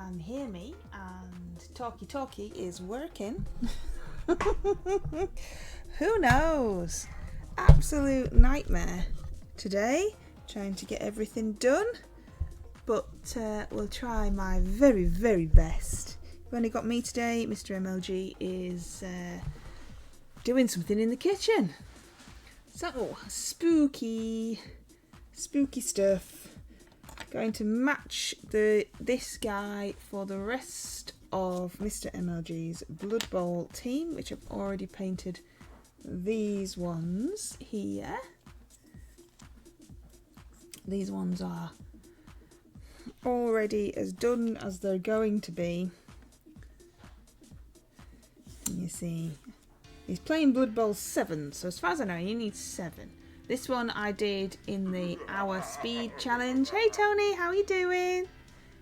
can hear me and talkie is working. Who knows? Absolute nightmare today, trying to get everything done, but we'll try my very, very best. You've only got me today. Mr MLG is doing something in the kitchen. So, spooky stuff. Going to match this guy for the rest of Mr MLG's Blood Bowl team, which I've already painted these ones here. These ones are already as done as they're going to be. And you see, he's playing Blood Bowl 7, so as far as I know, you need 7. This one I did in the hour speed challenge. Hey Tony, how are you doing?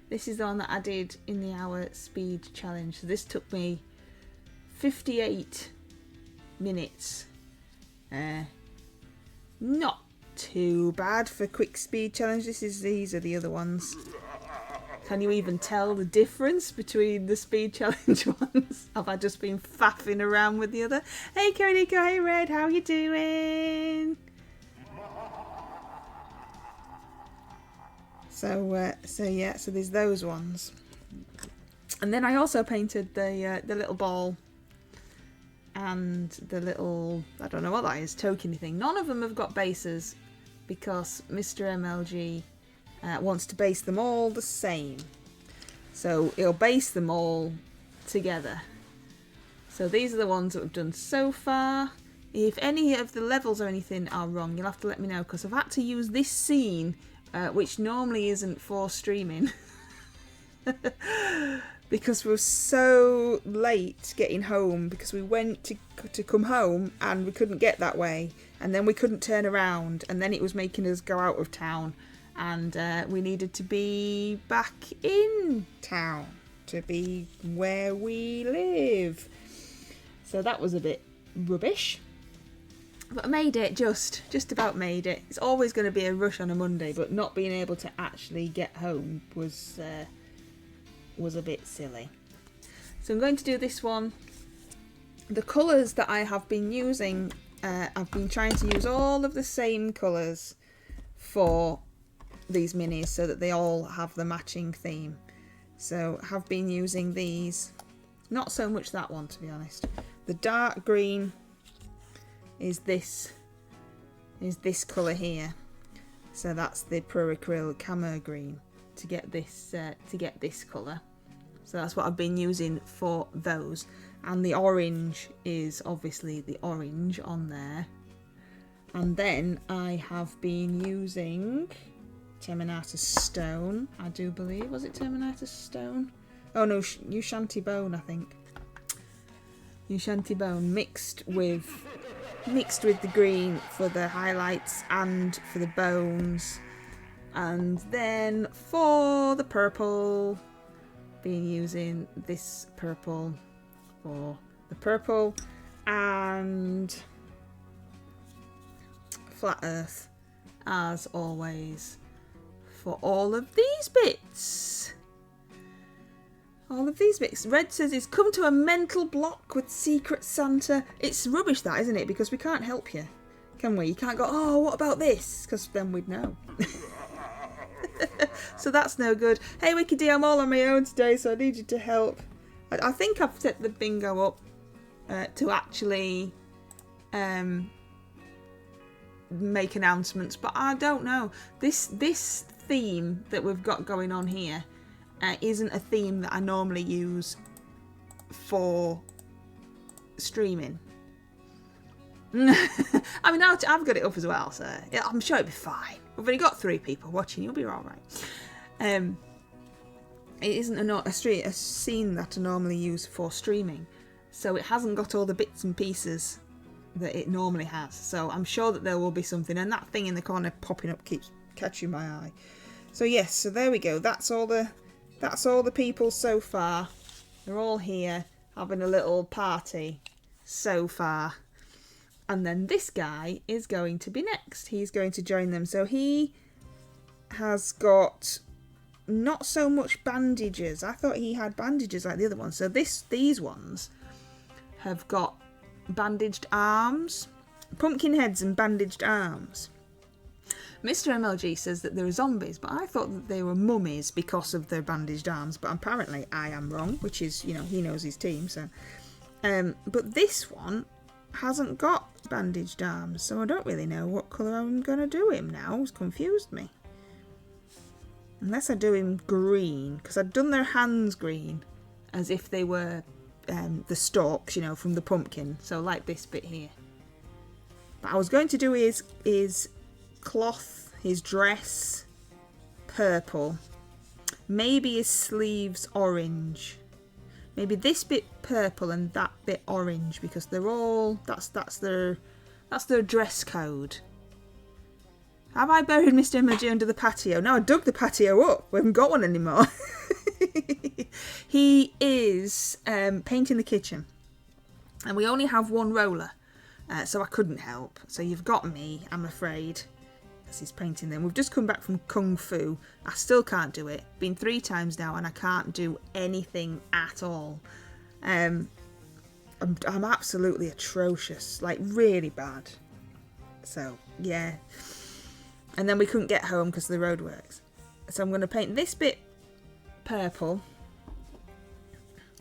This is the one that I did in the hour speed challenge. So this took me 58 minutes. Not too bad for quick speed challenge. These are the other ones. Can you even tell the difference between the speed challenge ones? Have I just been faffing around with the other? Hey Kodiko, hey Red, how are you doing? So there's those ones, and then I also painted the little ball and the little, I don't know what that is, tokeny thing. None of them have got bases because Mr MLG wants to base them all the same, so he'll base them all together. So these are the ones that we've done so far. If any of the levels or anything are wrong, you'll have to let me know, because I've had to use this scene which normally isn't for streaming because we're so late getting home, because we went to come home and we couldn't get that way, and then we couldn't turn around, and then it was making us go out of town, and we needed to be back in town to be where we live. So that was a bit rubbish. But I made it, just about made it. It's always going to be a rush on a Monday, but not being able to actually get home was a bit silly. So I'm going to do this one. The colours that I have been using, I've been trying to use all of the same colours for these minis so that they all have the matching theme. So I have been using these, not so much that one to be honest. The dark green is this colour here, so that's the Pro Acryl Camo Green to get this colour. So that's what I've been using for those, and the orange is obviously the orange on there. And then I have been using Terminatus Stone, I do believe. Was it Terminatus Stone? Oh no, Ushanti Bone, I think. Ushanti Bone mixed with the green for the highlights and for the bones, and then for the purple, been using this purple for the purple, and Flat Earth as always for all of these bits. Red says it's come to a mental block with Secret Santa. It's rubbish that, isn't it? Because we can't help you, can we? You can't go, oh, what about this? Because then we'd know. So that's no good. Hey Wiki D, I'm all on my own today, so I need you to help. I think I've set the bingo up to actually make announcements, but I don't know. This theme that we've got going on here isn't a theme that I normally use for streaming. I mean, I've got it up as well, so I'm sure it'll be fine. We've only got 3 people watching, you'll be alright. It isn't a scene that I normally use for streaming, so it hasn't got all the bits and pieces that it normally has. So I'm sure that there will be something, and that thing in the corner popping up keeps catching my eye. So yes, so there we go. That's all the people so far. They're all here having a little party so far. And then this guy is going to be next. He's going to join them. So he has got not so much bandages. I thought he had bandages like the other ones. So these ones have got bandaged arms, pumpkin heads and bandaged arms. Mr MLG says that they're zombies, but I thought that they were mummies because of their bandaged arms, but apparently I am wrong, which is, you know, he knows his team, so. But this one hasn't got bandaged arms, so I don't really know what colour I'm going to do him now. It's confused me. Unless I do him green, because I'd done their hands green, as if they were the stalks, you know, from the pumpkin, so like this bit here. But I was going to do his cloth, his dress purple, maybe his sleeves orange, maybe this bit purple and that bit orange, because they're all that's their dress code. Have I buried Mr MLG under the patio? No, I dug the patio up. We haven't got one anymore. He is painting the kitchen, and we only have one roller, so I couldn't help. So you've got me, I'm afraid. He's painting them. We've just come back from Kung Fu. I still can't do it. Been 3 times now and I can't do anything at all. I'm absolutely atrocious, like really bad. So yeah. And then we couldn't get home because of the roadworks. So I'm going to paint this bit purple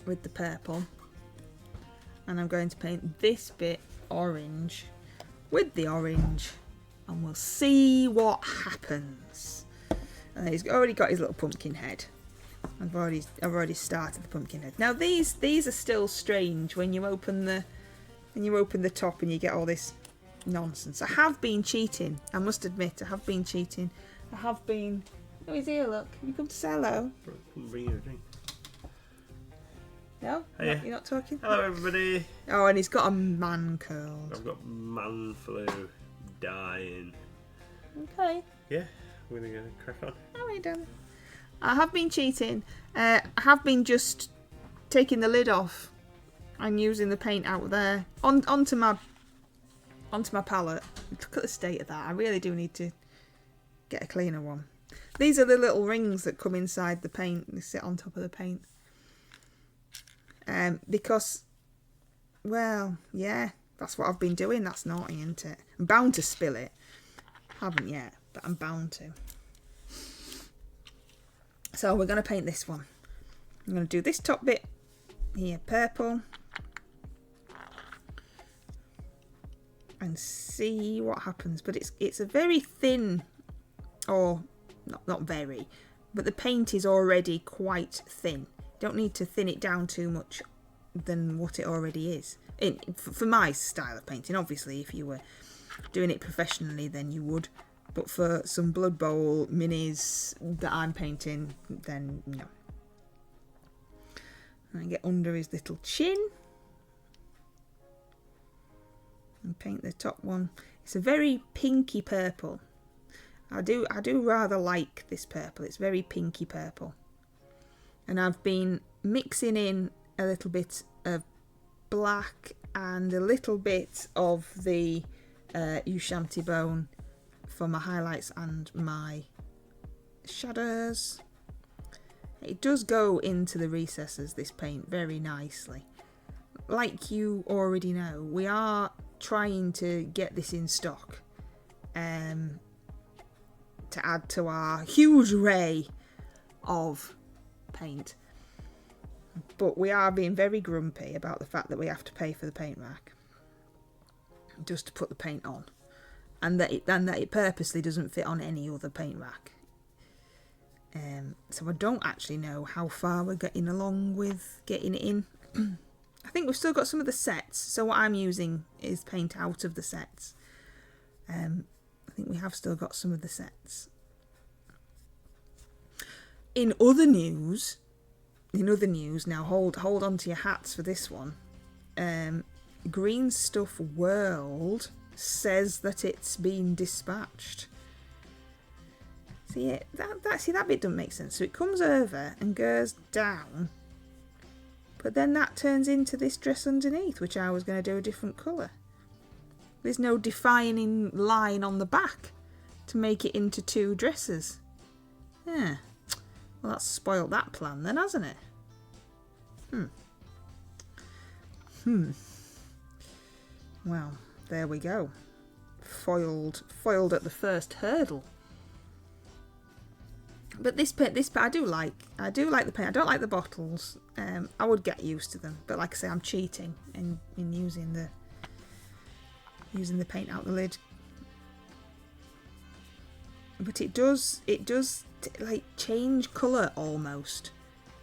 with the purple, and I'm going to paint this bit orange with the orange. And we'll see what happens. He's already got his little pumpkin head. I've already started the pumpkin head. Now these are still strange when you open the top and you get all this nonsense. I have been cheating. I must admit, I have been cheating. I have been. Oh, he's here. Look, can you come to say hello? Bring you a drink. No, Hiya. you're not talking. Hello, everybody. Oh, and he's got a man cold. I've got man flu. Dying. Okay. Yeah, we're gonna go crack on. How are you doing? I have been cheating. I have been just taking the lid off and using the paint out there onto my palette. Look at the state of that. I really do need to get a cleaner one. These are the little rings that come inside the paint. They sit on top of the paint. Because, well, yeah. That's what I've been doing. That's naughty, isn't it? I'm bound to spill it. Haven't yet, but I'm bound to. So we're going to paint this one. I'm going to do this top bit here purple. And see what happens. But it's a very thin, or not very, but the paint is already quite thin. Don't need to thin it down too much than what it already is. For my style of painting, obviously, if you were doing it professionally, then you would. But for some Blood Bowl minis that I'm painting, then no. And get under his little chin. And paint the top one. It's a very pinky purple. I do rather like this purple. It's very pinky purple. And I've been mixing in a little bit of black and a little bit of the Ushanti bone for my highlights and my shadows. It does go into the recesses, this paint, very nicely. Like you already know, we are trying to get this in stock to add to our huge array of paint. But we are being very grumpy about the fact that we have to pay for the paint rack just to put the paint on, and that it purposely doesn't fit on any other paint rack. So I don't actually know how far we're getting along with getting it in. I think we've still got some of the sets, so what I'm using is paint out of the sets. I think we have still got some of the sets. In other news, now hold on to your hats for this one. Green Stuff World says that it's been dispatched. See, that bit doesn't make sense. So it comes over and goes down, but then that turns into this dress underneath, which I was going to do a different colour. There's no defining line on the back to make it into 2 dresses. Yeah. Well, that's spoilt that plan then, hasn't it? Well, there we go. Foiled at the first hurdle. But this I do like the paint. I don't like the bottles. I would get used to them, but like I say, I'm cheating in using the paint out the lid. But it does like change colour almost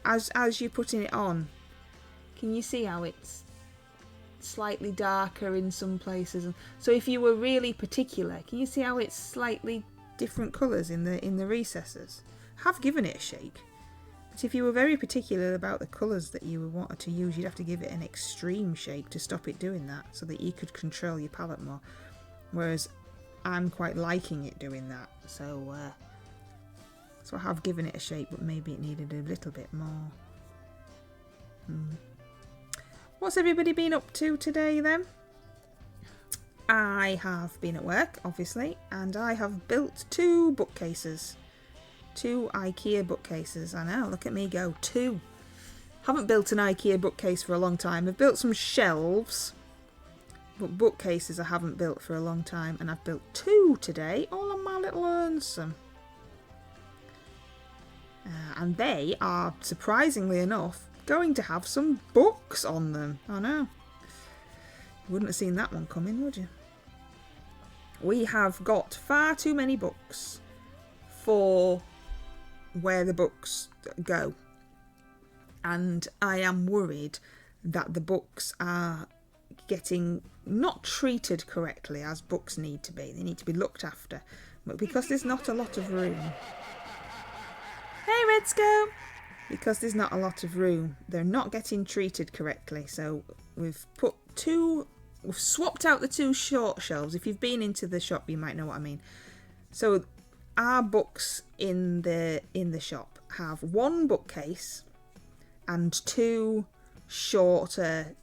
as you're putting it on. Can you see how it's slightly darker in some places? So if you were really particular, can you see how it's slightly different colours in the recesses? I have given it a shake, but if you were very particular about the colours that you wanted to use, you'd have to give it an extreme shake to stop it doing that, so that you could control your palette more. Whereas I'm quite liking it doing that, so I have given it a shake, but maybe it needed a little bit more. What's everybody been up to today then? I have been at work, obviously, and I have built 2 bookcases. 2 IKEA bookcases. I know, look at me go, 2. Haven't built an IKEA bookcase for a long time. I've built some shelves, but bookcases I haven't built for a long time, and I've built 2 today, all on my little lonesome. And they are, surprisingly enough, going to have some books on them. I know. You wouldn't have seen that one coming, would you? We have got far too many books for where the books go. And I am worried that the books are getting not treated correctly as books need to be. They need to be looked after. But because there's not a lot of room... Hey, Redsco! Because there's not a lot of room, they're not getting treated correctly. So we've swapped out the 2 short shelves. If you've been into the shop, you might know what I mean. So our books in the shop have 1 bookcase and 2 shorter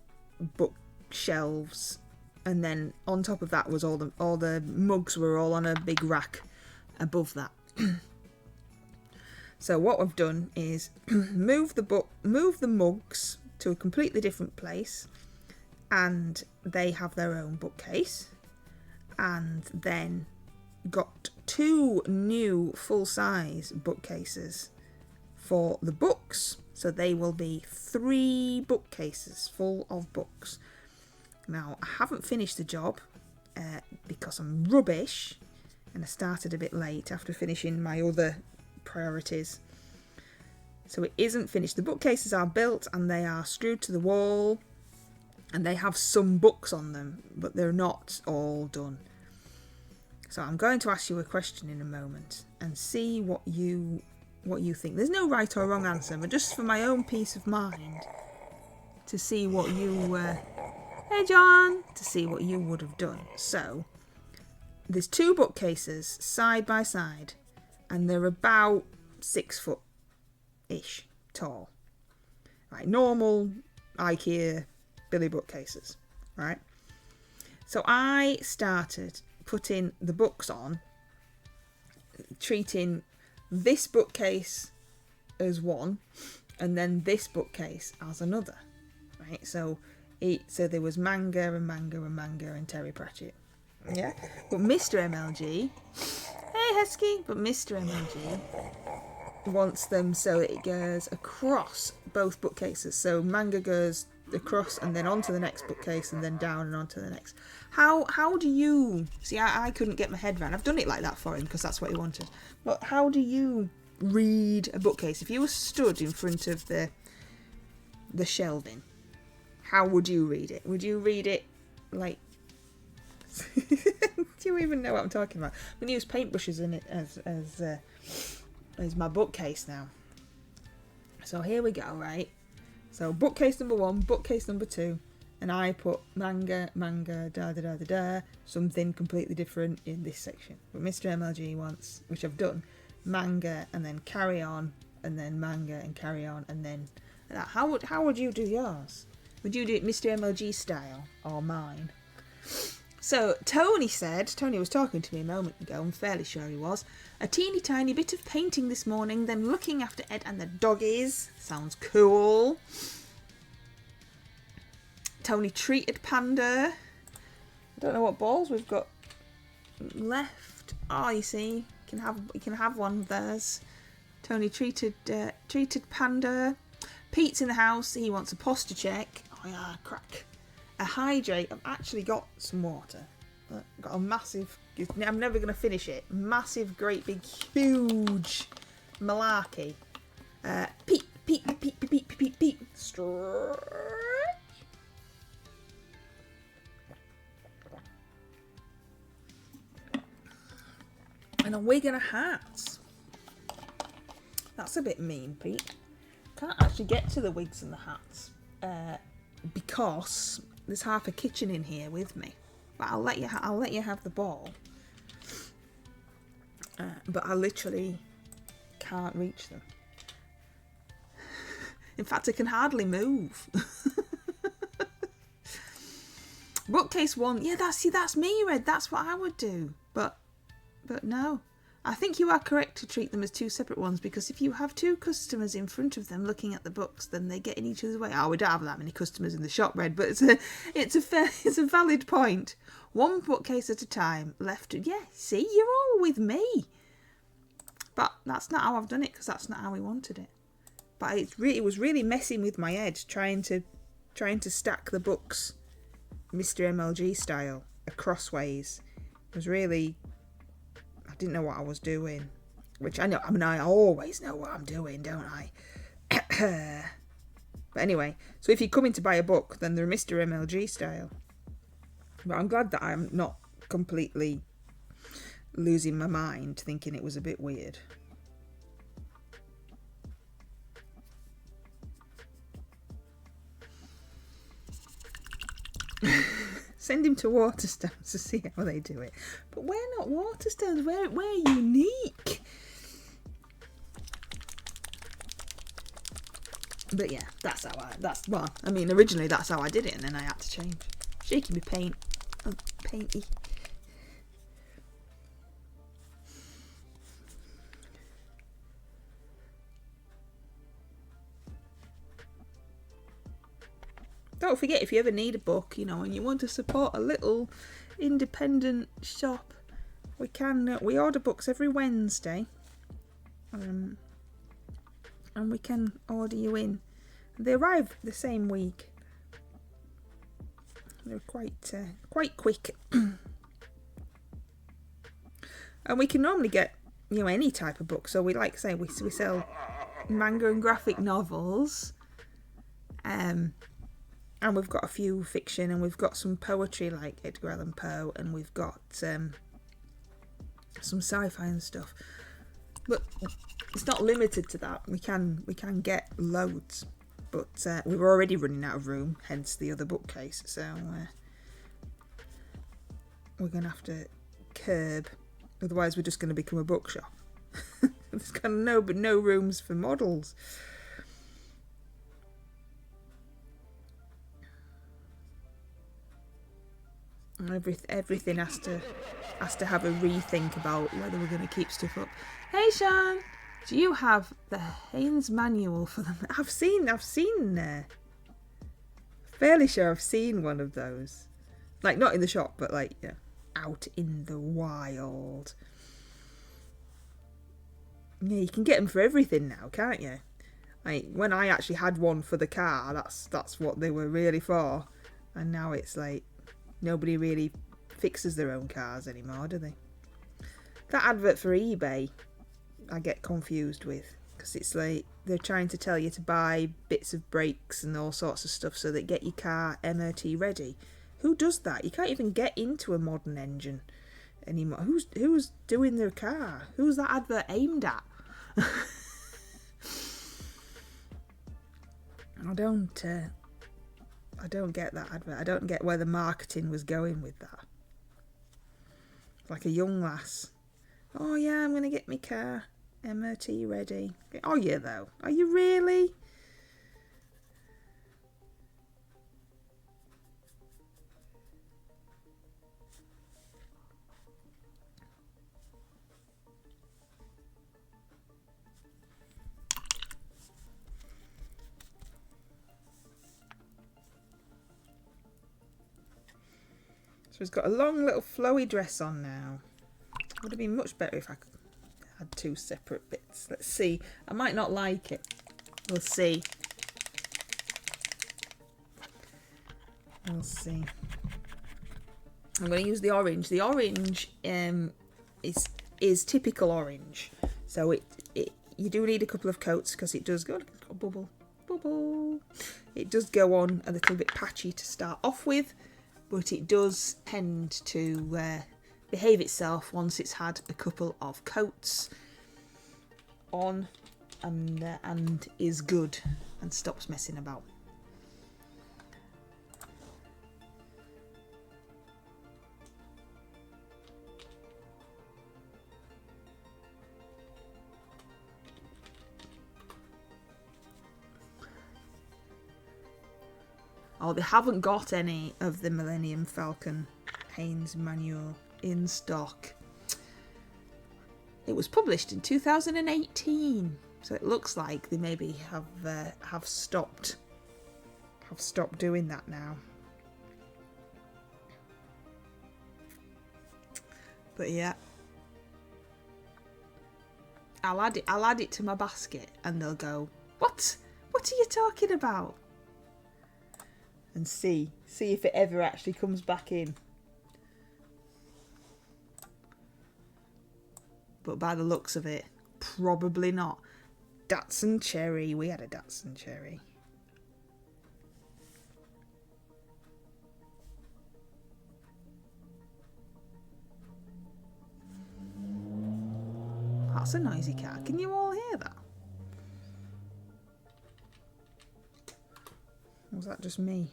bookshelves, and then on top of that was all the mugs were all on a big rack above that. So what I've done is move the mugs to a completely different place, and they have their own bookcase, and then got 2 new full-size bookcases for the books. So they will be 3 bookcases full of books. Now, I haven't finished the job because I'm rubbish, and I started a bit late after finishing my other priorities. So it isn't finished. The bookcases are built and they are screwed to the wall, and they have some books on them, but they're not all done. So I'm going to ask you a question in a moment and see what you think. There's no right or wrong answer, but just for my own peace of mind, to see what you hey John, to see what you would have done. So there's 2 bookcases side by side, and they're about 6 foot-ish tall. Right, normal IKEA Billy bookcases, right? So I started putting the books on, treating this bookcase as one, and then this bookcase as another, right? So there was manga and Terry Pratchett, yeah. But Mr MLG, hey Husky, but Mr MLG wants them so it goes across both bookcases. So manga goes across and then onto the next bookcase and then down and onto the next. How do you see? I couldn't get my head around. I've done it like that for him because that's what he wanted. But how do you read a bookcase if you were stood in front of the shelving? How would you read it? Would you read it like? Do you even know what I'm talking about? I'm going to use paintbrushes in it as my bookcase now. So here we go, right? So bookcase number 1, bookcase number 2, and I put manga, something completely different in this section. But Mr MLG wants, which I've done, manga and then carry on, and then manga and carry on, and then that. How would you do yours? Would you do it Mr MLG style or mine? So Tony was talking to me a moment ago, I'm fairly sure he was. A teeny tiny bit of painting this morning, then looking after Ed and the doggies. Sounds cool. Tony treated Panda. I don't know what balls we've got left. Oh, you see, you can have one of theirs. Tony treated Panda. Pete's in the house. He wants a posture check. Oh yeah, crack. A hydrate. I've actually got some water. Got a massive. I'm never going to finish it. Massive, great, big, huge malarkey. Pete. Stretch. And a wig and a hat. That's a bit mean, Pete. Can't actually get to the wigs and the hats because there's half a kitchen in here with me. But I'll let you have the ball. But I literally can't reach them. In fact, I can hardly move. Bookcase 1. Yeah, that's me, Red. That's what I would do. But no. I think you are correct to treat them as two separate ones, because if you have two customers in front of them looking at the books, then they get in each other's way. Oh, we don't have that many customers in the shop, Red, but it's a valid point. One bookcase at a time. Left. Yeah, see, you're all with me. But that's not how I've done it, because that's not how we wanted it. But it was really messing with my head trying to stack the books Mr MLG style acrossways. It was really. I didn't know what I was doing, which I know. I mean, I always know what I'm doing, don't I? But anyway, so if you're coming to buy a book, then they're Mr MLG style. But I'm glad that I'm not completely losing my mind, thinking it was a bit weird. Send him to Waterstones to see how they do it. But we're not Waterstones. We're unique. But yeah, originally that's how I did it, and then I had to change. Shaking me paint. Oh, painty. Don't forget, if you ever need a book, and you want to support a little independent shop, we order books every Wednesday, and we can order you in. They arrive the same week. They're quite quick, and we can normally get any type of book. So we we sell manga and graphic novels, and we've got a few fiction, and we've got some poetry like Edgar Allan Poe, and we've got some sci-fi and stuff. But it's not limited to that. We can get loads, but we were already running out of room, hence the other bookcase. So we're gonna have to curb. Otherwise, we're just going to become a bookshop. There's kind of no rooms for models. Everything has to have a rethink about whether we're going to keep stuff up. Hey Sean, do you have the Haynes manual for them? I've seen fairly sure I've seen one of those, like not in the shop, but like out in the wild. Yeah, you can get them for everything now, can't you? Like when I actually had one for the car, that's what they were really for, and now it's like. Nobody really fixes their own cars anymore, do they? That advert for eBay, I get confused with, because it's like they're trying to tell you to buy bits of brakes and all sorts of stuff so that get your car MOT ready. Who does that? You can't even get into a modern engine anymore. Who's doing their car? Who's that advert aimed at? I don't get that advert. I don't get where the marketing was going with that. Like a young lass. Oh yeah, I'm going to get my car MOT ready. Oh yeah, though. Are you really? So he's got a long little flowy dress on now. Would have been much better if I had 2 separate bits. Let's see. I might not like it. We'll see. We'll see. I'm going to use the orange. The orange is typical orange. So you do need a couple of coats because it does go bubble. It does go on a little bit patchy to start off with, but it does tend to behave itself once it's had a couple of coats on and is good and stops messing about. Oh, they haven't got any of the Millennium Falcon Haynes manual in stock. It was published in 2018, so it looks like they maybe have stopped doing that now. But yeah, I'll add it to my basket, and they'll go, "What? What are you talking about?" And see if it ever actually comes back in. But by the looks of it, probably not. Datsun Cherry. We had a Datsun Cherry. That's a noisy cat. Can you all hear that? Or was that just me?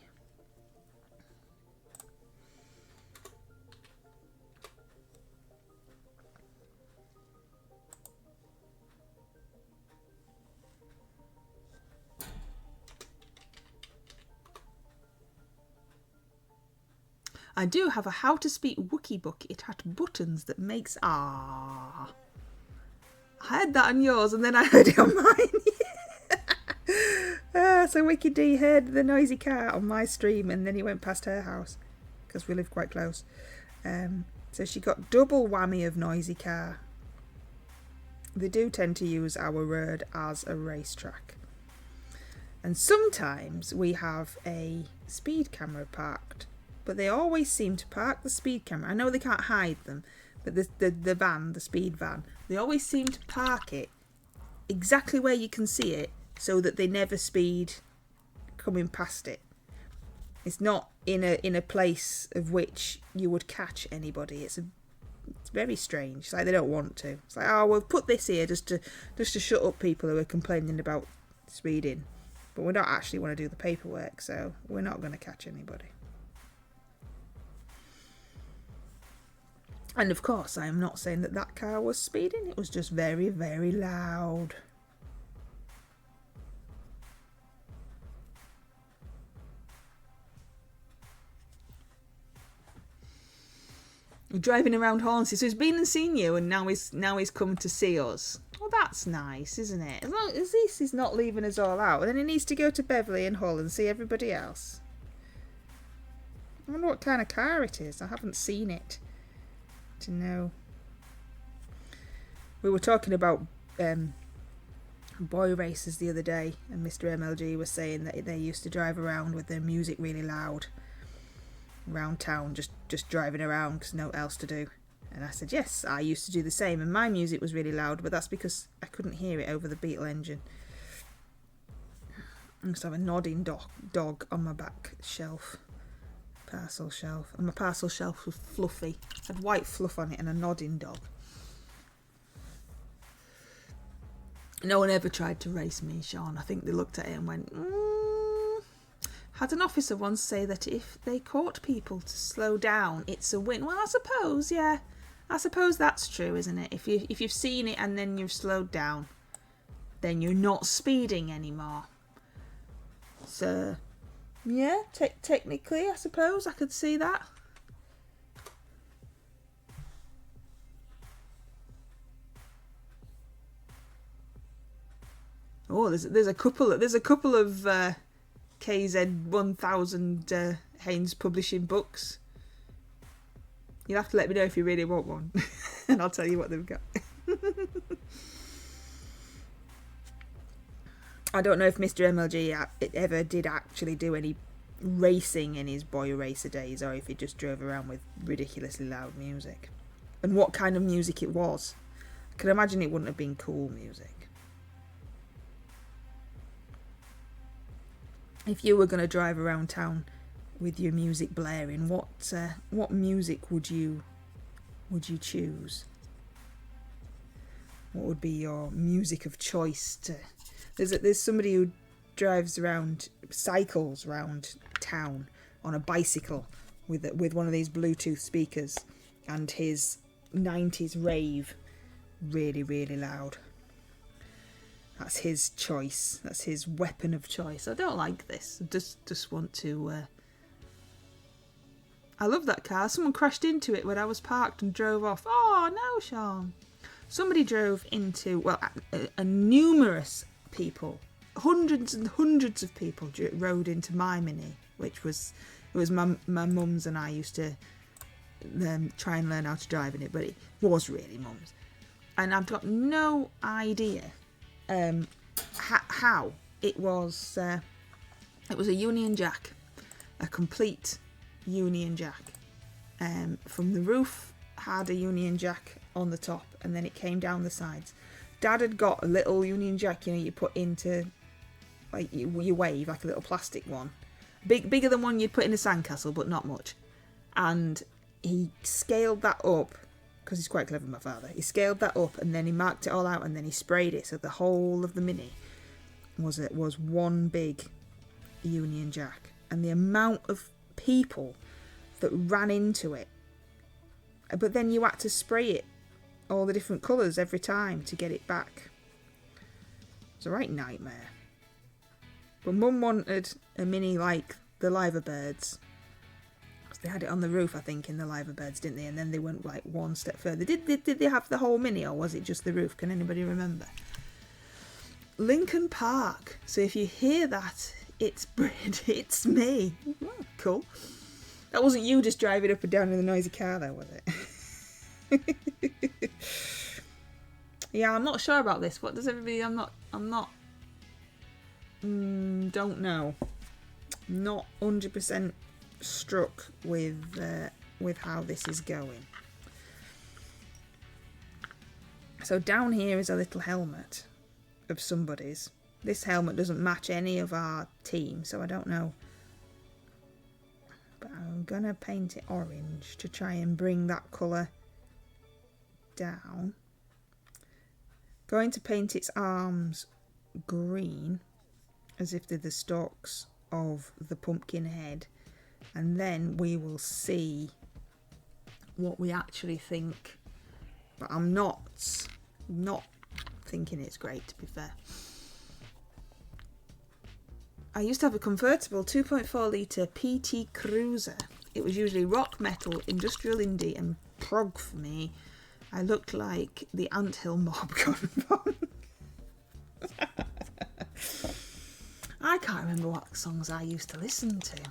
I do have a How to Speak Wookiee book. It had buttons that makes I heard that on yours and then I heard it on mine. So Wiki D heard the noisy cat on my stream and then he went past her house because we live quite close. So she got double whammy of noisy car. They do tend to use our road as a racetrack. And sometimes we have a speed camera parked. But they always seem to park the speed camera. I know they can't hide them, but the van, the speed van, they always seem to park it exactly where you can see it so that they never speed coming past it. It's not in a place of which you would catch anybody. It's very strange. It's like they don't want to. It's like, oh, we'll put this here just to shut up people who are complaining about speeding. But we don't actually want to do the paperwork, so we're not going to catch anybody. And of course, I am not saying that car was speeding. It was just very, very loud. Driving around Hornsey. So he's been and seen you, and now he's come to see us. Well, that's nice, isn't it? As long as this is not leaving us all out, and then he needs to go to Beverley and Hull and see everybody else. I wonder what kind of car it is. I haven't seen it to know. We were talking about boy races the other day, and Mr MLG was saying that they used to drive around with their music really loud around town, just driving around because no else to do. And I said, yes, I used to do the same, and my music was really loud, but that's because I couldn't hear it over the Beetle engine. I used to have a nodding dog on my back shelf. Parcel shelf, and my parcel shelf was fluffy. It had white fluff on it and a nodding dog. No one ever tried to race me, Sean. I think they looked at it and went, Had an officer once say that if they caught people to slow down, it's a win. Well, I suppose, yeah. I suppose that's true, isn't it? If you've seen it and then you've slowed down, then you're not speeding anymore. So yeah, technically, I suppose I could see that. Oh, there's a couple of KZ 1000 Haynes publishing books You'll have to let me know if you really want one. And I'll tell you what they've got. I don't know if Mr MLG ever did actually do any racing in his boy racer days, or if he just drove around with ridiculously loud music. And what kind of music it was. I can imagine it wouldn't have been cool music. If you were going to drive around town with your music blaring, what music would you choose? What would be your music of choice? There's somebody who cycles around town on a bicycle with one of these Bluetooth speakers, and his 90s rave really, really loud. That's his choice. That's his weapon of choice. I don't like this. I just want to... I love that car. Someone crashed into it when I was parked and drove off. Oh, no, Sean. Somebody drove into... Well, numerous people. Hundreds and hundreds of people rode into my Mini, which was... It was my mum's, and I used to try and learn how to drive in it, but it was really mum's. And I've got no idea how it was. It was a Union Jack, a complete Union Jack. From the roof, had a Union Jack on the top, and then it came down the sides. Dad had got a little Union Jack, you put into, like, you wave, like a little plastic one. Bigger than one you'd put in a sandcastle, but not much. And he scaled that up, because he's quite clever, my father. He scaled that up, and then he marked it all out, and then he sprayed it, so the whole of the Mini was one big Union Jack. And the amount of people that ran into it. But then you had to spray it all the different colours every time to get it back. It's a right nightmare. But Mum wanted a Mini like the Liverbirds. They had it on the roof, I think, in the Liverbirds, didn't they? And then they went like one step further. Did they have the whole Mini, or was it just the roof? Can anybody remember? Lincoln Park. So if you hear that, it's me. Oh, cool. That wasn't you just driving up and down in the noisy car, though, was it? Yeah, I'm not sure about this. What does everybody? I'm not. Don't know. Not 100% struck with how this is going. So down here is a little helmet of somebody's. This helmet doesn't match any of our team, so I don't know. But I'm gonna paint it orange to try and bring that colour down. Going to paint its arms green, as if they're the stalks of the pumpkin head, and then we will see what we actually think. But I'm not thinking it's great, to be fair. I used to have a convertible 2.4 litre PT Cruiser. It was usually rock, metal, industrial indie and prog for me. I looked like the Anthill mob gone wrong. I can't remember what songs I used to listen to.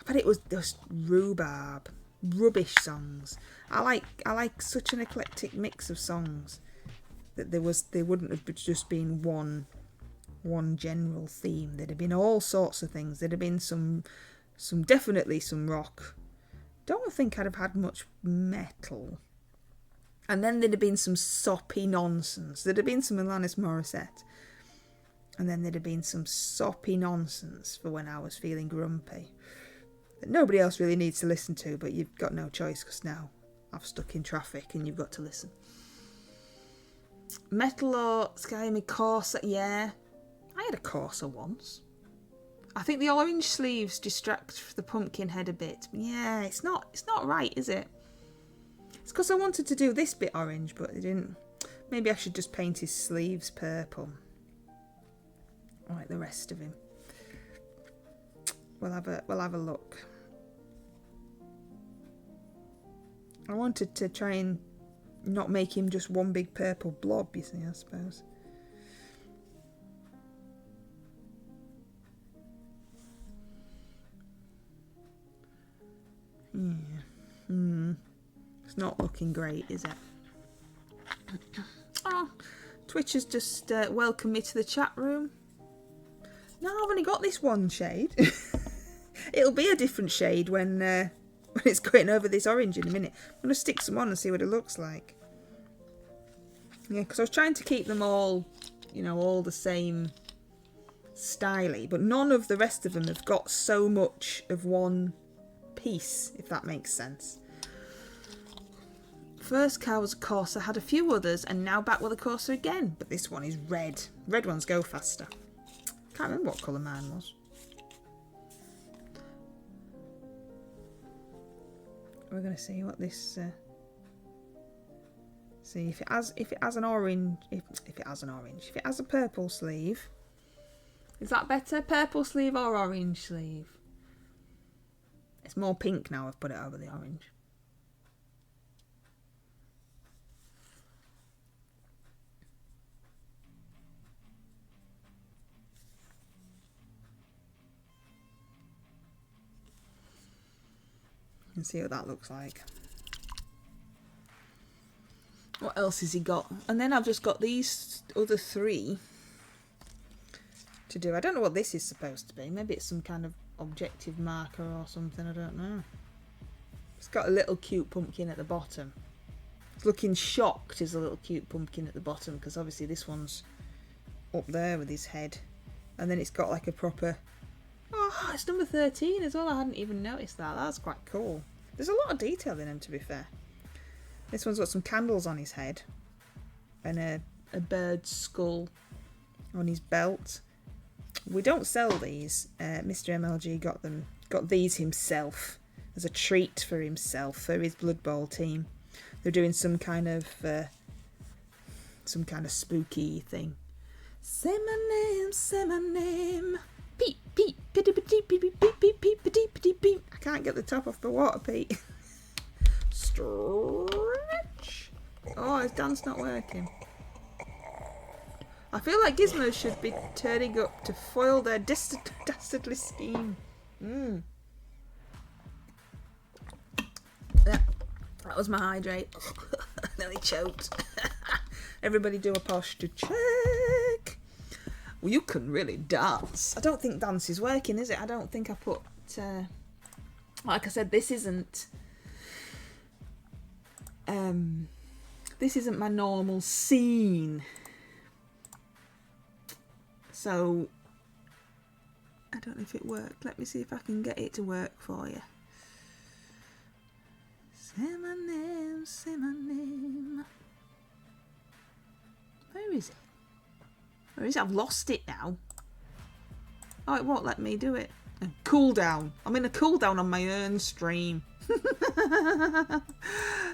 I bet it was just rhubarb, rubbish songs. I like such an eclectic mix of songs that there wouldn't have just been one general theme. There'd have been all sorts of things. There'd have been some definitely some rock. Don't think I'd have had much metal. And then there'd have been some soppy nonsense. There'd have been some Alanis Morissette. And then there'd have been some soppy nonsense for when I was feeling grumpy. That nobody else really needs to listen to, but you've got no choice because now I've stuck in traffic and you've got to listen. Metal or Sky Me Corsa, yeah. I had a Corsa once. I think the orange sleeves distract the pumpkin head a bit. Yeah, it's not right, is it? It's because I wanted to do this bit orange, but it didn't. Maybe I should just paint his sleeves purple. Like the rest of him. We'll have a look. I wanted to try and not make him just one big purple blob, you see, I suppose. Yeah. It's not looking great, is it? Oh, Twitch has just welcomed me to the chat room. No, I've only got this one shade. It'll be a different shade when it's going over this orange in a minute. I'm going to stick some on and see what it looks like. Yeah, because I was trying to keep them all, you know, all the same styly, but none of the rest of them have got so much of one piece, if that makes sense. First car was a Corsa, had a few others, and now back with a Corsa again, but this one is red. Red ones go faster. Can't remember what colour mine was. We're going to see what this... see if it has an orange. If it has a purple sleeve. Is that better? Purple sleeve or orange sleeve? It's more pink now. I've put it over the orange. And see what that looks like. What else has he got? And then I've just got these other three to do. I don't know what this is supposed to be. Maybe it's some kind of objective marker or something. I don't know. It's got a little cute pumpkin at the bottom. It's looking shocked as a little cute pumpkin at the bottom because obviously this one's up there with his head. And then it's got like a proper... Oh, it's number 13 as well. I hadn't even noticed that. That's quite cool. There's a lot of detail in him, to be fair. This one's got some candles on his head. And a bird's skull on his belt. We don't sell these. Mr MLG got these himself as a treat for himself, for his Blood Bowl team. They're doing some kind of spooky thing. Say my name. Peep, peep, pitty, peep, peep, peep, peep, peep, peep, peep, peep, peep. I can't get the top off the water, Pete. Stretch. Oh, his dance not working. I feel like gizmos should be turning up to foil their dastardly scheme. Yeah, that was my hydrate. Nearly choked. Everybody do a posture check. Well, you can really dance. I don't think dance is working, is it? I don't think I put... like I said, this isn't my normal scene. So, I don't know if it worked. Let me see if I can get it to work for you. Say my name, say my name. Where is it? Where is it? I've lost it now. Oh, it won't let me do it. A cooldown. I'm in a cooldown on my Earn stream.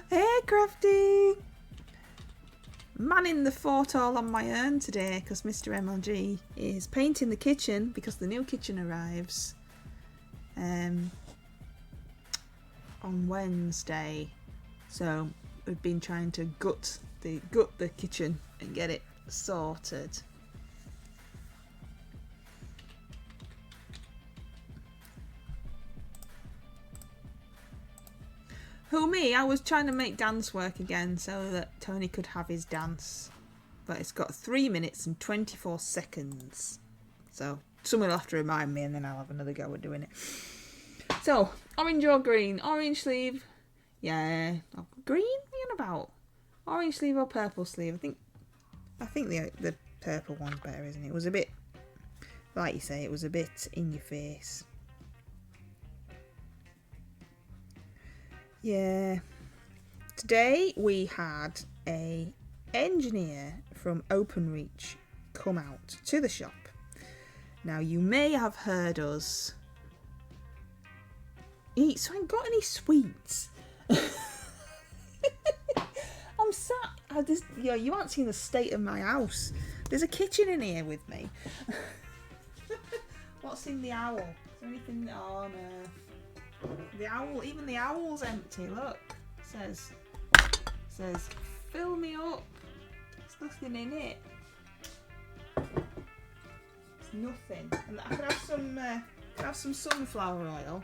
Hey, Crafty! Manning the fort all on my Earn today because Mr MLG is painting the kitchen because the new kitchen arrives on Wednesday. So we've been trying to gut the kitchen and get it sorted. Who, me? I was trying to make dance work again so that Tony could have his dance. But it's got 3 minutes and 24 seconds. So someone will have to remind me and then I'll have another go at doing it. So, orange or green? Orange sleeve. Yeah. Oh, green? What are you on about? Orange sleeve or purple sleeve? I think the purple one's better, isn't it? It was a bit, like you say, it was a bit in your face. Yeah. Today we had a engineer from Openreach come out to the shop. Now you may have heard us eat, so I ain't got any sweets. I'm sat, you haven't seen the state of my house. There's a kitchen in here with me. What's in the owl? Is there anything? Oh no. The owl, even the owl's empty, look. It says, fill me up. There's nothing in it. It's nothing. And I could have some sunflower oil.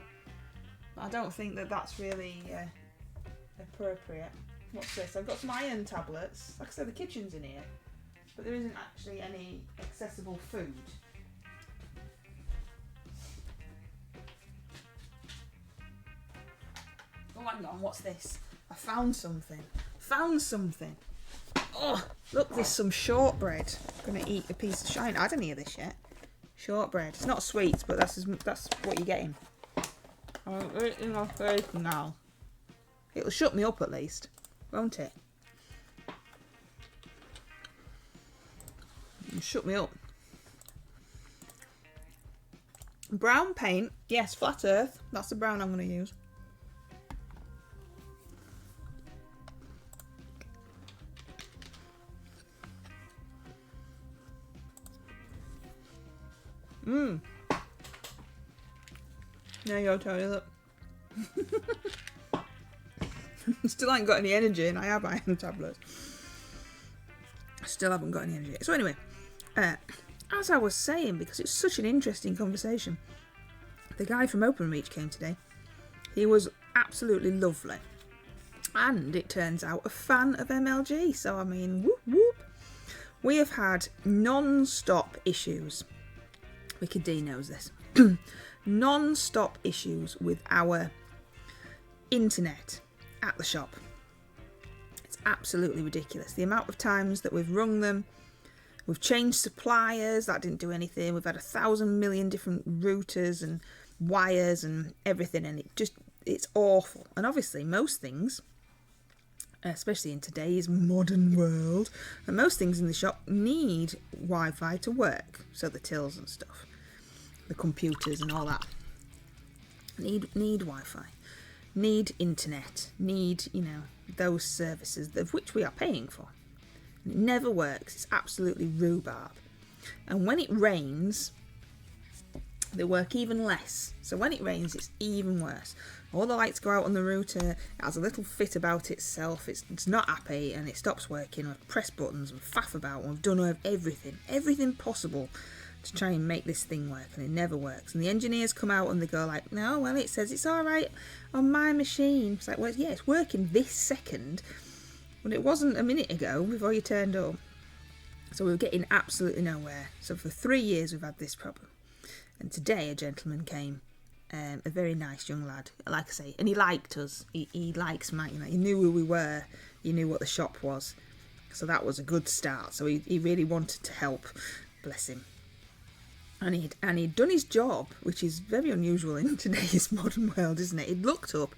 But I don't think that's really appropriate. What's this? I've got some iron tablets. Like I said, the kitchen's in here, but there isn't actually any accessible food. Oh, hang on, what's this? I found something. Found something. Oh, look, there's some shortbread. I'm gonna eat a piece of shine. I didn't hear this yet. Shortbread. It's not sweet, but that's what you're getting. I'm eating my face now. It'll shut me up at least, won't it? It'll shut me up. Brown paint. Yes, flat earth. That's the brown I'm going to use. There you go, Tony, look. Still ain't got any energy, and I have iron tablets. Still haven't got any energy. So anyway, as I was saying, because it's such an interesting conversation, the guy from Openreach came today. He was absolutely lovely. And it turns out a fan of MLG. So, I mean, whoop whoop. We have had non-stop issues. Wicked D knows this. Non-stop issues with our internet at the shop. It's absolutely ridiculous. The amount of times that we've rung them, we've changed suppliers, that didn't do anything. We've had 1,000 million different routers and wires and everything, and it's awful. And obviously most things, especially in today's modern world, and most things in the shop need Wi-Fi to work. So the tills and stuff, the computers and all that need Wi-Fi, need internet, need, you know, those services of which we are paying for. And it never works. It's absolutely rhubarb. And when it rains, they work even less. So when it rains, it's even worse. All the lights go out on the router. It has a little fit about itself. It's not happy, and it stops working. We've pressed buttons and faff about, and we've done everything possible to try and make this thing work, and it never works. And the engineers come out and they go like, no, well, it says it's all right on my machine. It's like, well, yeah, it's working this second, but it wasn't a minute ago before you turned up. So we were getting absolutely nowhere. So for 3 years we've had this problem. And today a gentleman came, a very nice young lad, like I say, and he liked us. He likes Mike, you know, he knew who we were, he knew what the shop was. So that was a good start. So he really wanted to help, bless him. And he'd done his job, which is very unusual in today's modern world, isn't it? He'd looked up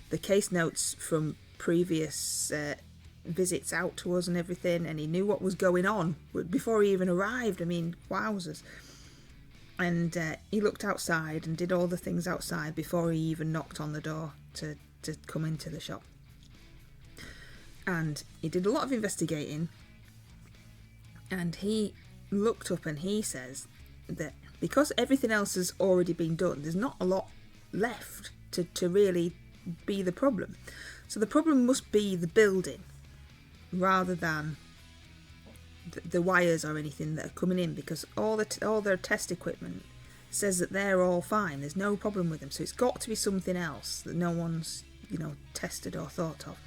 the case notes from previous visits out to us and everything, and he knew what was going on before he even arrived. I mean, wowzers. And he looked outside and did all the things outside before he even knocked on the door to come into the shop. And he did a lot of investigating, and he looked up and he says that because everything else has already been done, there's not a lot left to really be the problem. So the problem must be the building rather than the wires or anything that are coming in, because all their test equipment says that they're all fine. There's no problem with them. So it's got to be something else that no one's, you know, tested or thought of.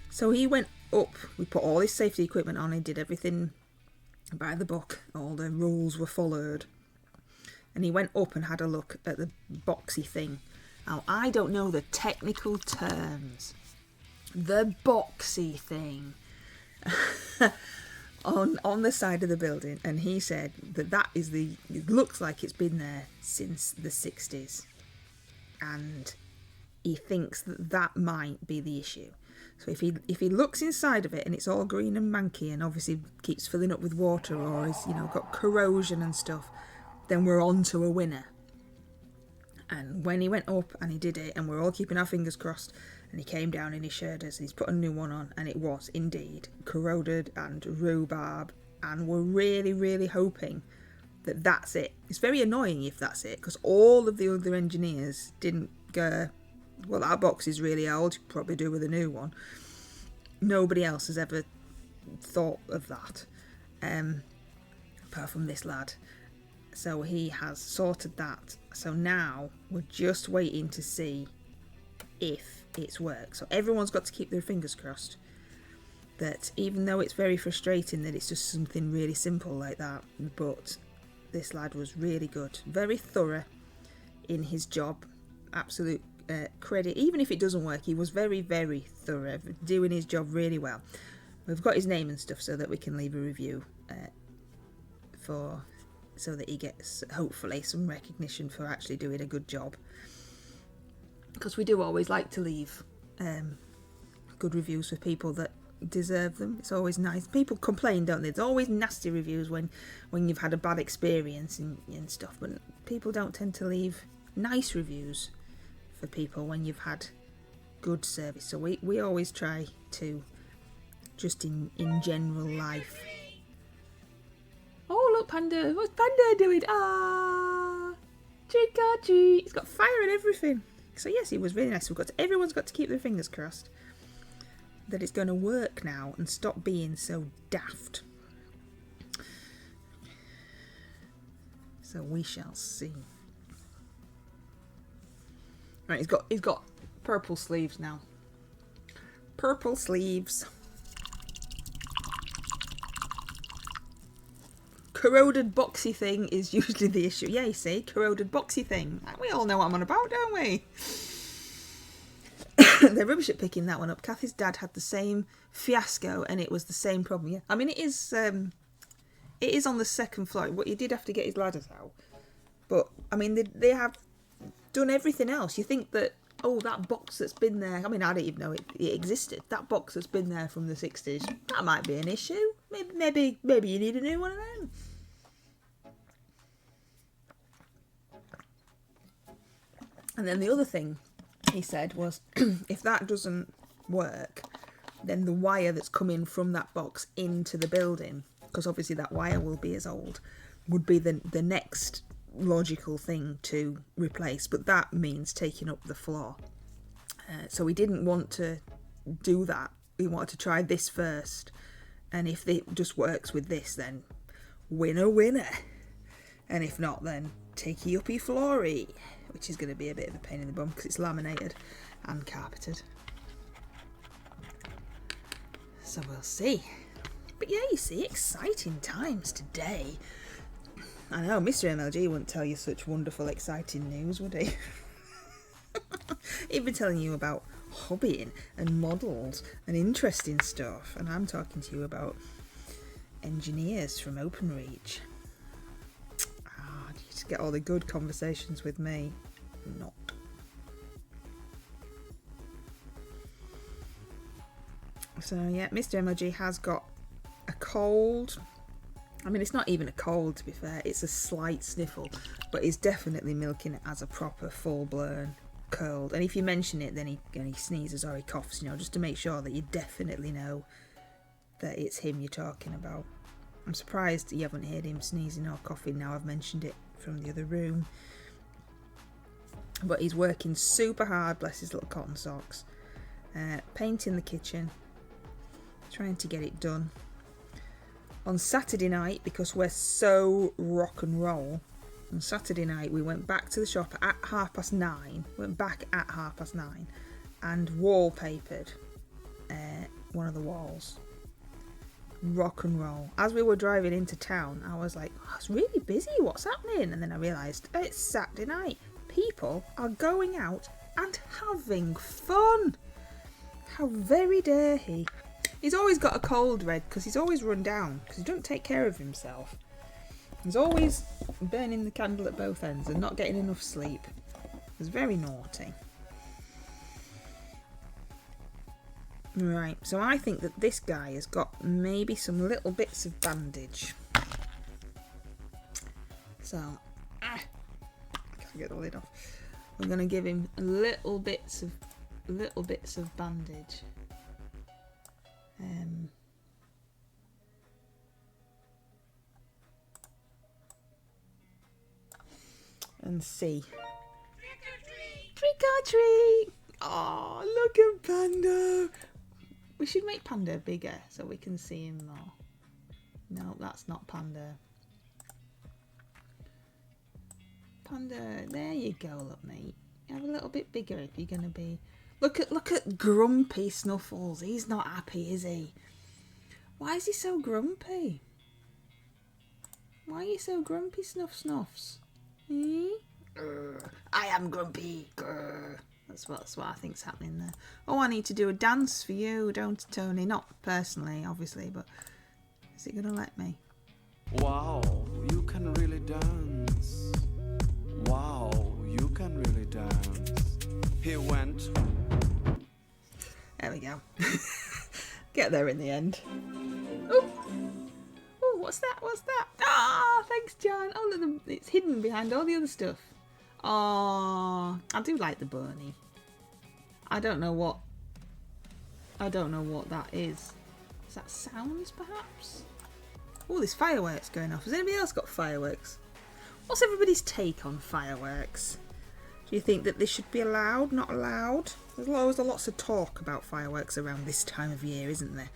So he went up, we put all his safety equipment on, he did everything by the book, all the rules were followed, and he went up and had a look at the boxy thing. Now, I don't know the technical terms. The boxy thing on the side of the building, and he said that it looks like it's been there since the 60s, and he thinks that might be the issue. So if he looks inside of it and it's all green and manky and obviously keeps filling up with water or is, you know, got corrosion and stuff, then we're on to a winner. And when he went up and he did it, and we're all keeping our fingers crossed, and he came down and he showed us, he's put a new one on, and it was indeed corroded and rhubarb, and we're really, really hoping that that's it. It's very annoying if that's it, because all of the other engineers didn't go, well, that box is really old, you could probably do with a new one. Nobody else has ever thought of that, apart from this lad. So he has sorted that. So now we're just waiting to see if it's worked. So everyone's got to keep their fingers crossed that even though it's very frustrating that it's just something really simple like that, but this lad was really good, very thorough in his job. Absolute credit. Even if it doesn't work, he was very, very thorough, doing his job really well. We've got his name and stuff so that we can leave a review so that he gets hopefully some recognition for actually doing a good job, because we do always like to leave good reviews for people that deserve them. It's always nice. People complain, don't they? There's always nasty reviews when you've had a bad experience and stuff, but people don't tend to leave nice reviews for people when you've had good service. So we always try to, just in general life. Oh look, Panda, what's Panda doing? Ah, trick or treat. He's got fire and everything. So yes, it was really nice. Everyone's got to keep their fingers crossed that it's going to work now and stop being so daft. So we shall see. Right, he's got purple sleeves now. Purple sleeves. Corroded boxy thing is usually the issue. Yeah, you see, corroded boxy thing. We all know what I'm on about, don't we? They're rubbish at picking that one up. Kathy's dad had the same fiasco and it was the same problem. Yeah, I mean it is on the second floor. What, he did have to get his ladders out, but I mean they have done everything else. You think that, oh, that box that's been there, I mean I didn't even know it existed. That box that's been there from the 60s, that might be an issue. Maybe you need a new one of them. And then the other thing he said was, if that doesn't work, then the wire that's coming from that box into the building, because obviously that wire will be as old, would be the next logical thing to replace. But that means taking up the floor. So we didn't want to do that. We wanted to try this first. And if it just works with this, then winner, winner. And if not, then takey uppy floory, which is going to be a bit of a pain in the bum because it's laminated and carpeted. So we'll see. But yeah, you see, exciting times today. I know, Mr MLG wouldn't tell you such wonderful, exciting news, would he? He'd be telling you about hobbying and models and interesting stuff, and I'm talking to you about engineers from Openreach. You just get all the good conversations with me. Not. So yeah, Mr MLG has got a cold. I mean, it's not even a cold, to be fair. It's a slight sniffle, but he's definitely milking it as a proper full-blown cold. And if you mention it, then he sneezes or he coughs, you know, just to make sure that you definitely know that it's him you're talking about. I'm surprised you haven't heard him sneezing or coughing now I've mentioned it from the other room. But he's working super hard, bless his little cotton socks. Painting the kitchen, trying to get it done. On Saturday night, because we're so rock and roll, on Saturday night we went back to the shop at 9:30. Went back at 9:30 and wallpapered one of the walls. Rock and roll. As we were driving into town, I was like, oh, it's really busy, what's happening? And then I realised it's Saturday night. People are going out and having fun. How very dare he? He's always got a cold, Red, because he's always run down, because he don't take care of himself. He's always burning the candle at both ends and not getting enough sleep. He's very naughty. Right, so I think that this guy has got maybe some little bits of bandage. So, I can't get the lid off. We're going to give him little bits of bandage. And see. Trick or treat! Oh, look at Panda! We should make Panda bigger so we can see him more. No, that's not Panda. Panda, there you go, look mate. Have a little bit bigger if you're going to be Look at grumpy Snuffles. He's not happy, is he? Why is he so grumpy? Why are you so grumpy, Snuffs? Hmm? I am grumpy. That's what I think's happening there. Oh, I need to do a dance for you, don't I, Tony? Not personally, obviously, but is it gonna let me? Wow, you can really dance. Wow, you can really dance. He went. There we go. Get there in the end. Oh, what's that? Ah, thanks, John. Oh, look, it's hidden behind all the other stuff. Oh, I do like the bunny. I don't know what that is. Is that sounds, perhaps? Oh, there's fireworks going off. Has anybody else got fireworks? What's everybody's take on fireworks? Do you think that they should be allowed, not allowed? There's always lots of talk about fireworks around this time of year, isn't there?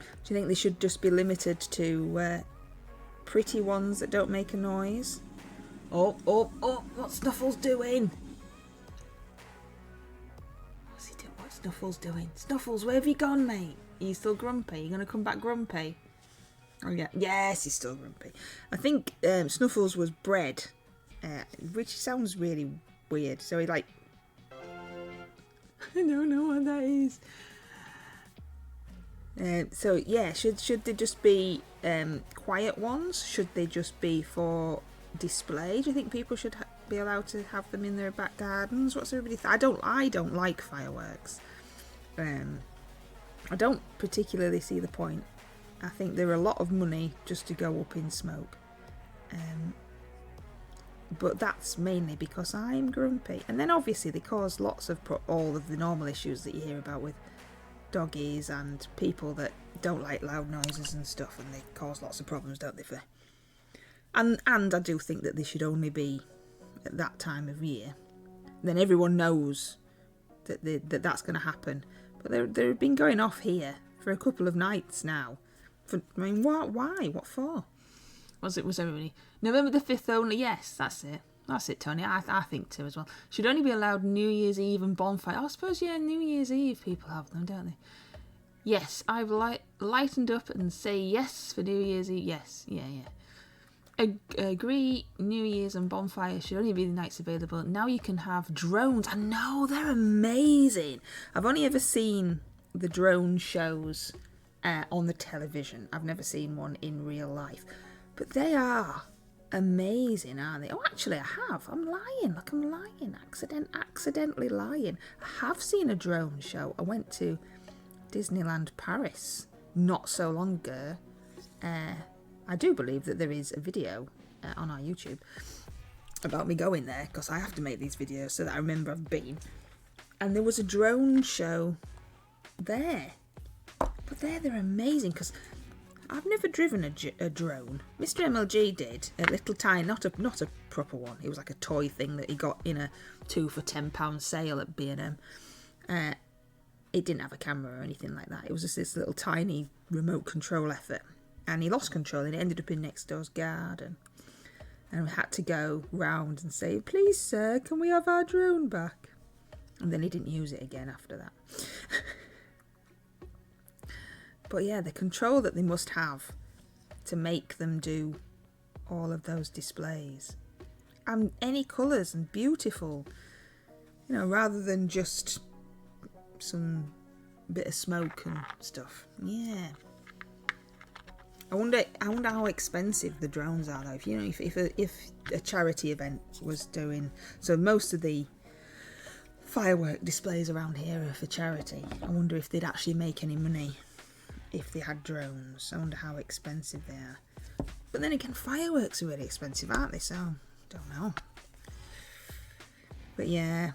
Do you think they should just be limited to pretty ones that don't make a noise? Oh, what's Snuffles doing? What's he doing? What's Snuffles doing? Snuffles, where have you gone, mate? Are you still grumpy? Are you going to come back grumpy? Oh, yeah. Yes, he's still grumpy. I think Snuffles was bred, which sounds really weird. So he like... I don't know what that is. So yeah, should they just be quiet ones? Should they just be for display? Do you think people should be allowed to have them in their back gardens? What's everybody I don't like fireworks. I don't particularly see the point. I think they're a lot of money just to go up in smoke. But that's mainly because I'm grumpy. And then obviously they cause lots of all of the normal issues that you hear about with doggies and people that don't like loud noises and stuff, and they cause lots of problems, don't they? And I do think that they should only be at that time of year. Then everyone knows that that's going to happen. But they've been going off here for a couple of nights now. Why? What for? Was everybody November the 5th only? Yes, that's it, Tony. I think too as well. Should only be allowed New Year's Eve and bonfire. I suppose, yeah, New Year's Eve people have them, don't they? Yes, I've lightened up and say yes for New Year's Eve. Yes, yeah. Agree, New Year's and bonfire should only be the nights available. Now you can have drones. I know, they're amazing. I've only ever seen the drone shows on the television. I've never seen one in real life. But they are amazing, aren't they? Oh, actually, I have. I'm lying. Look, I'm lying. Accidentally lying. I have seen a drone show. I went to Disneyland Paris not so long ago. I do believe that there is a video on our YouTube about me going there, because I have to make these videos so that I remember I've been. And there was a drone show there. But they're amazing, because I've never driven a drone. Mr MLG did, a little tiny, not a proper one. It was like a toy thing that he got in a 2 for £10 sale at B&M. It didn't have a camera or anything like that. It was just this little tiny remote control effort. And he lost control and it ended up in next door's garden. And we had to go round and say, please sir, can we have our drone back? And then he didn't use it again after that. But yeah, the control that they must have to make them do all of those displays. And any colours and beautiful. You know, rather than just some bit of smoke and stuff. Yeah. I wonder how expensive the drones are though. If a charity event was doing, so most of the firework displays around here are for charity. I wonder if they'd actually make any money if they had drones. I wonder how expensive they are. But then again, fireworks are really expensive, aren't they? So, don't know. But yeah,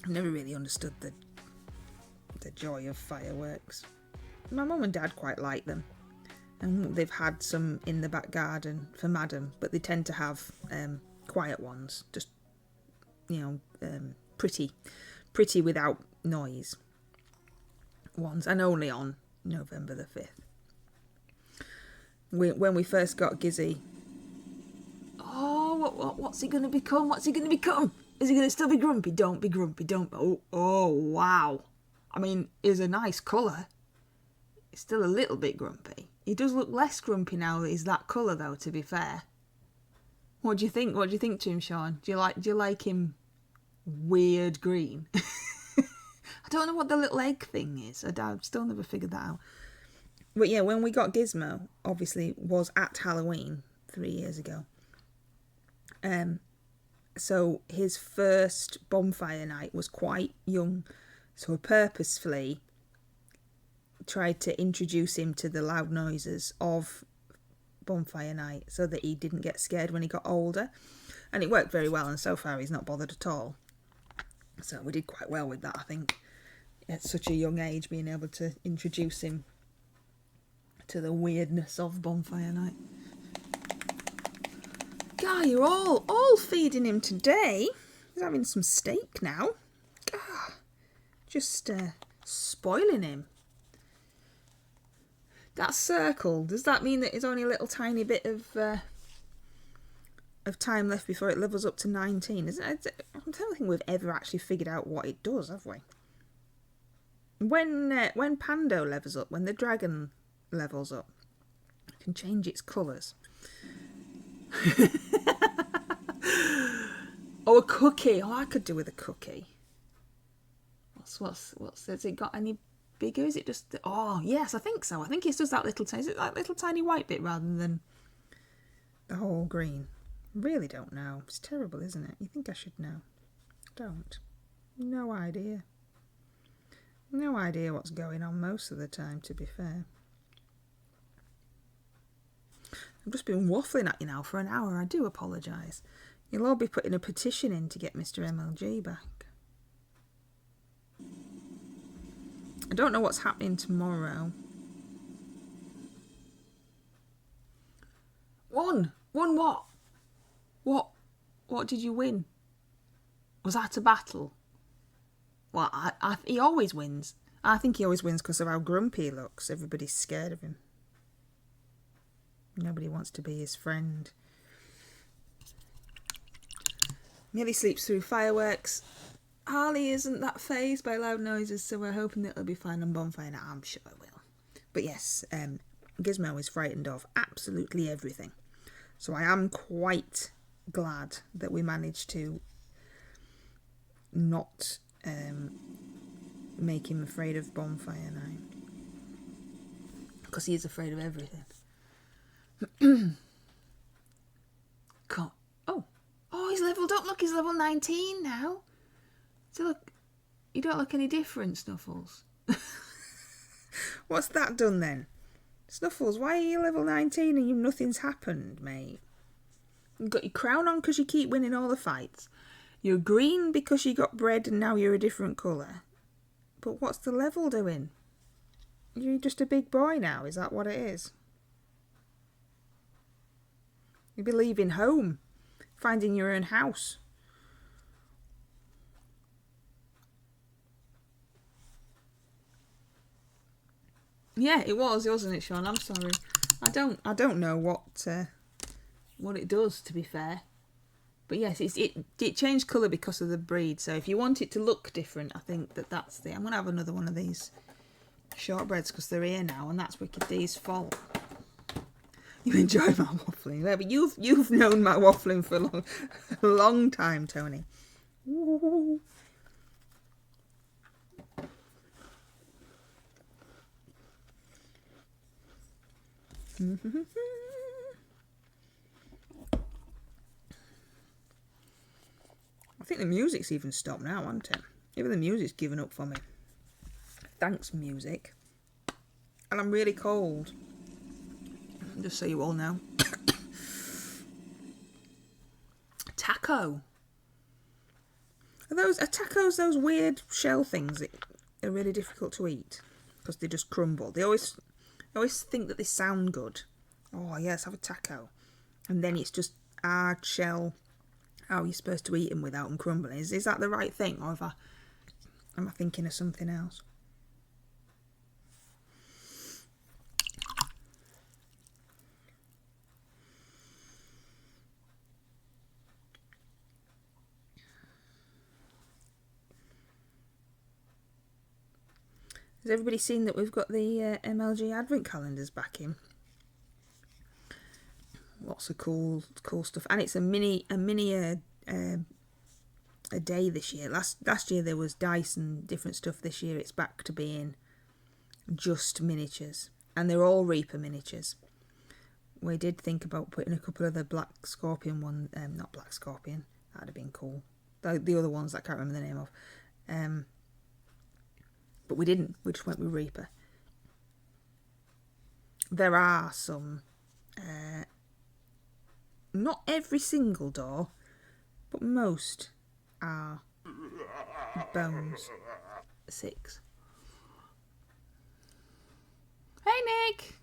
I've never really understood the joy of fireworks. My mum and dad quite like them. And they've had some in the back garden for Madam, but they tend to have quiet ones. Just, pretty without noise ones. And only on November the 5th. When we first got Gizzy, oh, what's he going to become? What's he going to become? Is he going to still be grumpy? Don't be grumpy. Don't. Oh, wow. I mean, it's a nice colour. He's still a little bit grumpy. He does look less grumpy now that he's that colour, though, to be fair. What do you think? What do you think to him, Sean? Do you like him weird green? I don't know what the little egg thing is. I've still never figured that out. But yeah, when we got Gizmo, obviously, was at Halloween 3 years ago. So his first bonfire night was quite young. So I purposefully tried to introduce him to the loud noises of bonfire night so that he didn't get scared when he got older. And it worked very well, and so far he's not bothered at all. So we did quite well with that, I think, at such a young age, being able to introduce him to the weirdness of bonfire night. God, you're all feeding him today. He's having some steak now. God, just spoiling him. That circle, does that mean that there's only a little tiny bit of time left before it levels up to 19? I don't think we've ever actually figured out what it does, have we? When Pando levels up, when the dragon levels up, it can change its colours. Oh, a cookie. Oh, I could do with a cookie. What's has it got any bigger? Is it just... Oh, yes, I think so. I think it's just that little... Is it that little tiny white bit rather than the whole green? Really don't know. It's terrible, isn't it? You think I should know. Don't. No idea. No idea what's going on most of the time, to be fair. I've just been waffling at you now for an hour. I do apologise. You'll all be putting a petition in to get Mr MLG back. I don't know what's happening tomorrow. Won what? What did you win? Was that a battle? Well, he always wins. I think he always wins because of how grumpy he looks. Everybody's scared of him. Nobody wants to be his friend. Millie sleeps through fireworks. Harley isn't that fazed by loud noises, so we're hoping that it'll be fine on bonfire night. I'm sure it will. But yes, Gizmo is frightened of absolutely everything. So I am quite glad that we managed to not make him afraid of bonfire night. Because he is afraid of everything. Oh, he's leveled up. Look, he's level 19 now. So look, you don't look any different, Snuffles. What's that done then? Snuffles, why are you level 19 and nothing's happened, mate? You've got your crown on because you keep winning all the fights. You're green because you got bred and now you're a different colour. But what's the level doing? You're just a big boy now, is that what it is? You'll be leaving home, finding your own house. Yeah, it was, wasn't it, Sean? I'm sorry. I don't know what it does, to be fair. But yes, it changed colour because of the breed. So if you want it to look different, I think that's the... I'm going to have another one of these shortbreads because they're here now, and that's Wicked D's fault. You enjoy my waffling. Yeah, but you've known my waffling for a long time, Tony. Ooh. I think the music's even stopped now, hasn't it? Even the music's given up for me. Thanks, music. And I'm really cold. Just so you all know. Taco. Are tacos those weird shell things that are really difficult to eat? Because they just crumble. I always think that they sound good. Oh, yes, have a taco. And then it's just hard shell. How you're supposed to eat them without them crumbling. Is that the right thing? Or am I thinking of something else? Has everybody seen that we've got the MLG Advent calendars back in? Lots of cool stuff, and it's a mini a day this year. Last year there was dice and different stuff. This year it's back to being just miniatures, and they're all Reaper miniatures. We did think about putting a couple of the Black Scorpion one, not Black Scorpion, that'd have been cool. The other ones that I can't remember the name of. But we didn't, we just went with Reaper. There are some, not every single door, but most are bones. 6. Hey Nick!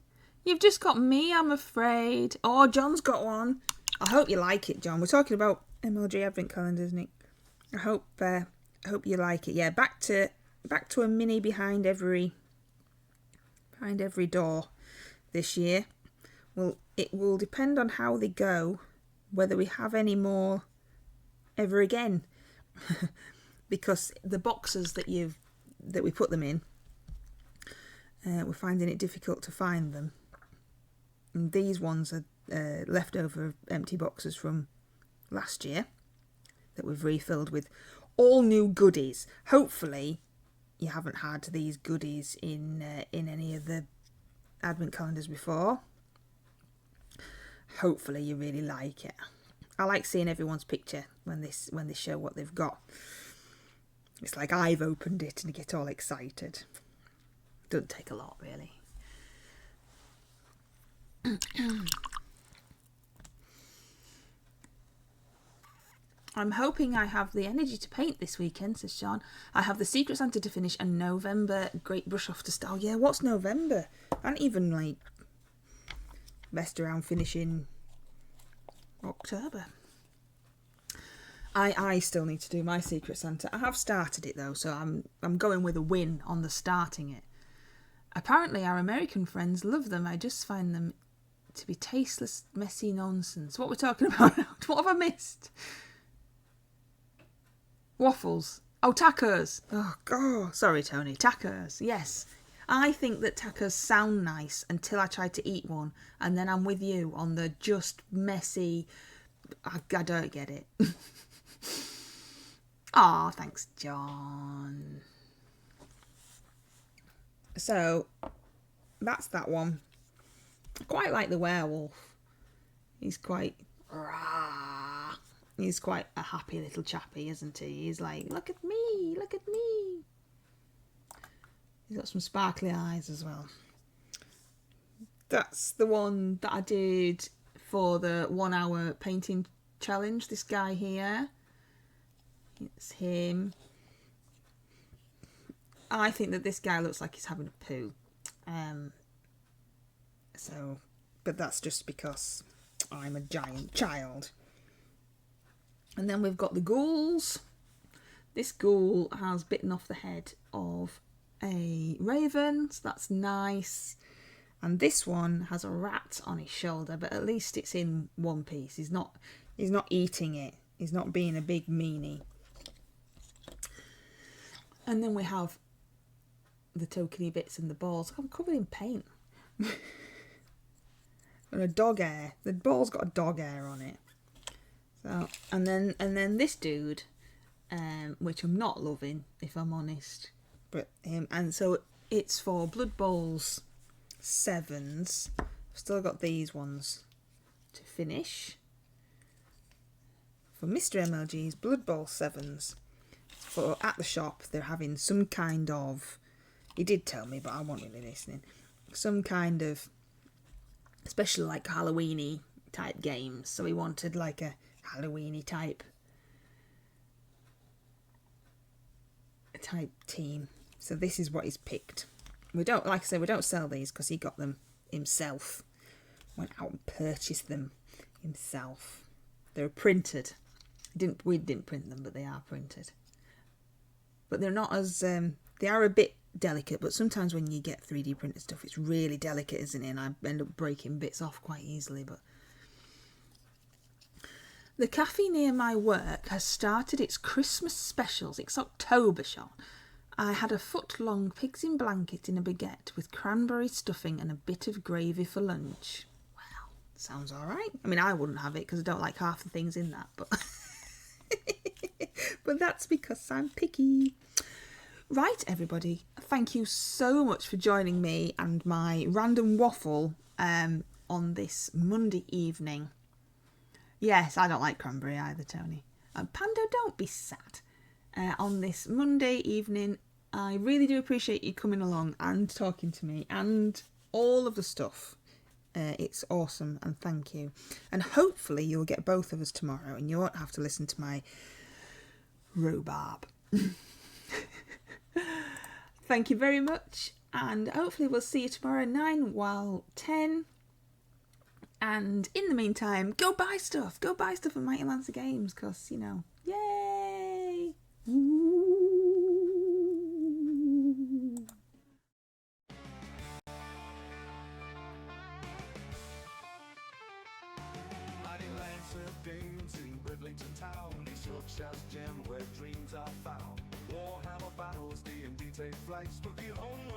You've just got me, I'm afraid. Oh, John's got one. I hope you like it, John. We're talking about MLG Advent calendars, Nick. I hope you like it. Yeah, back to a mini behind every door this year. Well, it will depend on how they go, whether we have any more ever again. Because the boxes that we put them in, we're finding it difficult to find them. And these ones are leftover empty boxes from last year that we've refilled with all new goodies. Hopefully you haven't had these goodies in any of the advent calendars before. Hopefully you really like it. I like seeing everyone's picture when they show what they've got. It's like I've opened it and I get all excited. Doesn't take a lot, really. I'm hoping I have the energy to paint this weekend, says Sean. I have the Secret Santa to finish and November Great Brush Off to start. Oh yeah, what's November? I haven't even messed around finishing October. I still need to do my Secret Santa. I have started it though, so I'm going with a win on the starting it. Apparently our American friends love them. I just find them to be tasteless, messy nonsense. What we're talking about now? What have I missed? Waffles. Oh, tacos. Oh, God. Sorry, Tony. Tacos. Yes. I think that tacos sound nice until I try to eat one, and then I'm with you on the just messy. I don't get it. Oh, thanks, John. So, that's that one. I quite like the werewolf. He's quite a happy little chappy, isn't he? He's like, look at me, look at me. He's got some sparkly eyes as well. That's the one that I did for the 1 hour painting challenge. This guy here. It's him. I think that this guy looks like he's having a poo. But that's just because I'm a giant child. And then we've got the ghouls. This ghoul has bitten off the head of a raven, so that's nice. And this one has a rat on his shoulder, but at least it's in one piece. He's not eating it. He's not being a big meanie. And then we have the tokeny bits and the balls. I'm covered in paint. And a dog hair. The ball's got a dog hair on it. So and then this dude, which I'm not loving, if I'm honest. But and so it's for Blood Bowls 7s. I've still got these ones to finish. For Mr MLGs Blood Bowl 7s. For at the shop they're having some kind of, he did tell me but I wasn't really listening, some kind of especially like Halloweeny type games. So he wanted like a Halloweeny type team. So this is what he's picked. We don't, like I said, we don't sell these because he got them himself. Went out and purchased them himself. They're printed. We didn't print them, but they are printed. But they're not as they are a bit delicate. But sometimes when you get 3D printed stuff, it's really delicate, isn't it? And I end up breaking bits off quite easily. But the cafe near my work has started its Christmas specials. It's October, Sean. I had a foot-long pigs in blanket in a baguette with cranberry stuffing and a bit of gravy for lunch. Well, sounds all right. I mean, I wouldn't have it because I don't like half the things in that, but but that's because I'm picky. Right, everybody, thank you so much for joining me and my random waffle on this Monday evening. Yes, I don't like cranberry either, Tony. Pando, don't be sad. On this Monday evening, I really do appreciate you coming along and talking to me and all of the stuff. It's awesome, and thank you. And hopefully you'll get both of us tomorrow and you won't have to listen to my rhubarb. Thank you very much, and hopefully we'll see you tomorrow at 9 while 10. And in the meantime, go buy stuff at Mighty Lancer Games, because, you know, yay! Ooh. Mighty Lancer Games in Bridlington Town, East Yorkshire's gem where dreams are found. Warhammer battles, D&D take flight, spooky home.